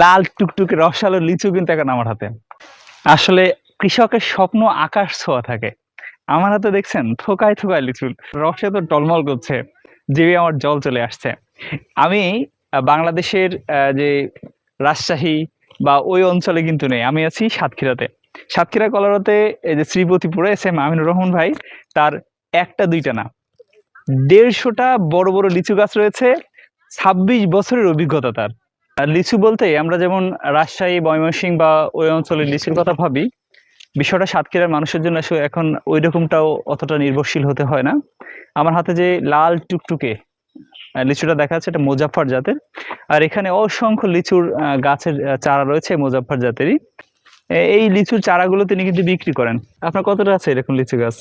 লাল টুকটুকে রসালো লিচু কিন্তু এখন আমার হাতে। আসলে কৃষকের স্বপ্ন আকাশ ছোঁয়া থাকে। আমার হাতে দেখছেন থোকায় থোকায় লিচু, রসে তো টলমল করছে, জিভে আমার জল চলে আসছে। আমি বাংলাদেশের যে রাজশাহী বা ওই অঞ্চলে কিন্তু নেই, আমি আছি সাতক্ষীরাতে। সাতক্ষীরা কলারতে এই যে শ্রীপতিপুরে এস এম আমিনুর রহমান ভাই, তার একটা দুইটা না ১৫০টা বড় বড় লিচু গাছ রয়েছে। ২৬ বছরের অভিজ্ঞতা তার। আর লিচু বলতে আমরা যেমন রাজশাহী, ময়মনসিংহ বা ওই অঞ্চলের লিচুর কথা ভাবি, বিষয়টা সাতক্ষীরার মানুষের জন্য আসলে এখন ওই রকমটাও অতটা নির্ভরশীল হতে হয় না। আমার হাতে যে লাল টুকটুকে লিচুটা দেখা যাচ্ছে, এটা মোজাফফর জাতের। আর এখানে অসংখ্য লিচুর গাছের চারা রয়েছে মোজাফফর জাতেরই। এই লিচুর চারাগুলো তিনি কিন্তু বিক্রি করেন। আপনার কতটা আছে এরকম লিচু গাছ?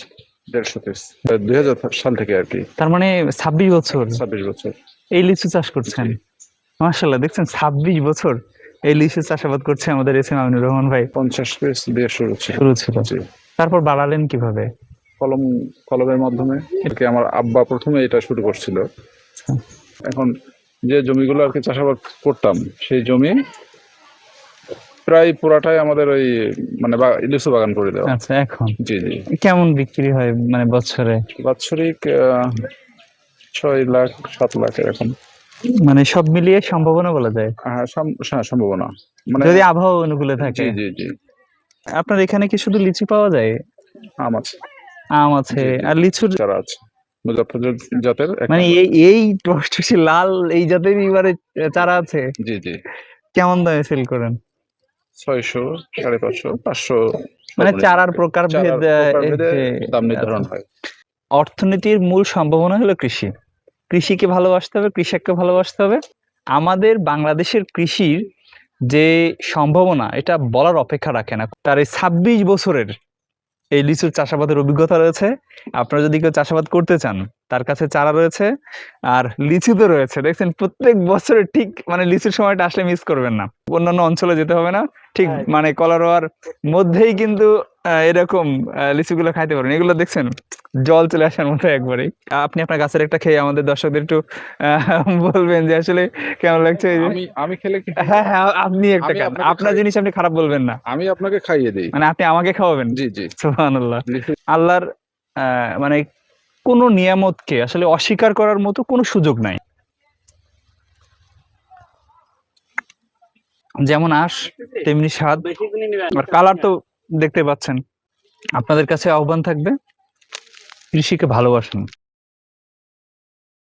১৫০ পিস, ২০০০ সাল থেকে আর কি। তার মানে ২৬ বছর ২৬ বছর এই লিচু চাষ করছেন। মাশাআল্লাহ, দেখছেন ২৬ বছর এই লিচু চাষাবাদ করছে আমাদের এস এম আমিনুর রহমান ভাই। ৫০ পিস দিয়ে শুরু ছিল। তারপর বাড়ালেন কিভাবে? কলমের মাধ্যমে। আমার আব্বা প্রথমে এটা শুরু করছিল। এখন যে জমিগুলো আর কি চাষাবাদ করতাম, সেই জমি প্রায় পুরাটাই আমাদের ওই মানে লিচু বাগান করে দেওয়া। আচ্ছা, এখন জি জি। কেমন বিক্রি হয় মানে বছরে? বাৎসরিক ৬ লাখ ৭ লাখ এরকম। মানে সব মিলিয়ে সম্ভাবনা বলা যায়? হ্যাঁ, সম্ভাবনা, মানে যদি আবহাওয়া অনুকূলে থাকে। জি জি জি। আপনার এখানে কি শুধু লিচু পাওয়া যায়? আম আছে। আম আছে, আর লিচুর চারা আছে মুজাফফর জাতের। মানে এই টসটসে লাল এই জাতের এবারে চারা আছে? জি জি। কেমন দামে সেল করেন? ৬০০, ৫৫০, ৫০০। মানে চারার প্রকারভেদ দাম নির্ধারণ হয়। অর্থনীতির মূল সম্ভাবনা হলো কৃষি। কৃষিকে ভালোবাসতে হবে, কৃষককে ভালোবাসতে হবে। আমাদের বাংলাদেশের কৃষির যে সম্ভাবনা, এটা বলার অপেক্ষা রাখে না। তার এই ২৬ বছরের এই লিচুর চাষাবাদের অভিজ্ঞতা রয়েছে। আপনারা যদি কেউ চাষাবাদ করতে চান, তার কাছে চারা রয়েছে, আর লিচু তো রয়েছে। দেখছেন প্রত্যেক বছরের ঠিক মানে লিচুর সময়টা আসলে মিস করবেন না। অন্যান্য অঞ্চলে যেতে হবে না, ঠিক মানে কলারোয়ার মধ্যেই কিন্তু এরকম লিচুগুলো খাইতে পারেন। এগুলো দেখছেন জল চলে আসার মতো একবারে। আপনি আপনার গাছের একটা খেয়ে আমাদের দর্শকদের একটু বলবেন যে আসলে কেমন লাগছে। আমি খেলে হ্যাঁ হ্যাঁ, আপনি একটা খান, আপনার জিনিস আপনি খারাপ বলবেন না। আমি আপনাকে খাইয়ে দিই, মানে আপনি আমাকে খাওয়াবেন? জি জি। সুবহানাল্লাহ। আল্লাহর মানে কোন নিয়ামতকে আসলে অস্বীকার করার মতো কোনো সুযোগ নাই। যেমন আঁশ তেমনি স্বাদ, আর কালার তো দেখতে পাচ্ছেন। আপনাদের কাছে আহ্বান থাকবে, কৃষিকে ভালোবাসুন।